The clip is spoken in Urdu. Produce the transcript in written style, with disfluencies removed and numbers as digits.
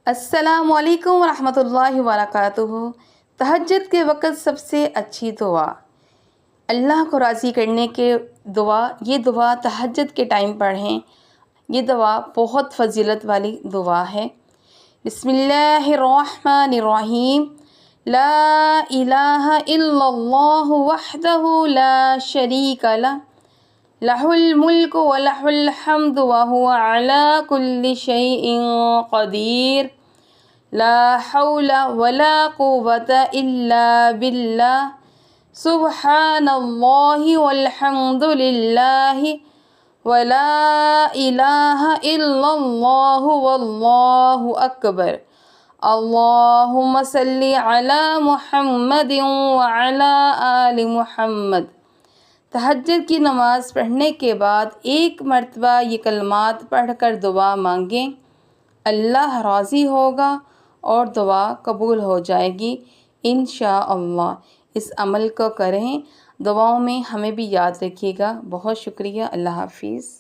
السلام علیکم ورحمۃ اللہ وبرکاتہ۔ تہجد کے وقت سب سے اچھی دعا، اللہ کو راضی کرنے کے دعا، یہ دعا تہجد کے ٹائم پڑھیں۔ یہ دعا بہت فضیلت والی دعا ہے۔ بسم اللہ الرحمن الرحیم۔ لا الہ الا اللہ وحدہ لا شریک لہ، لہ الملک ولہ الحمد وہو علی کل شیء قدیر، لا حول ولا قوۃ الا باللہ، سبحان اللہ والحمد للہ ولا الہ الا اللہ واللہ اکبر، اللہم صلی علی محمد وعلی آل محمد۔ تہجد کی نماز پڑھنے کے بعد ایک مرتبہ یہ کلمات پڑھ کر دعا مانگیں، اللہ راضی ہوگا اور دعا قبول ہو جائے گی انشاءاللہ۔ اس عمل کو کریں، دعاؤں میں ہمیں بھی یاد رکھیے گا۔ بہت شکریہ، اللہ حافظ۔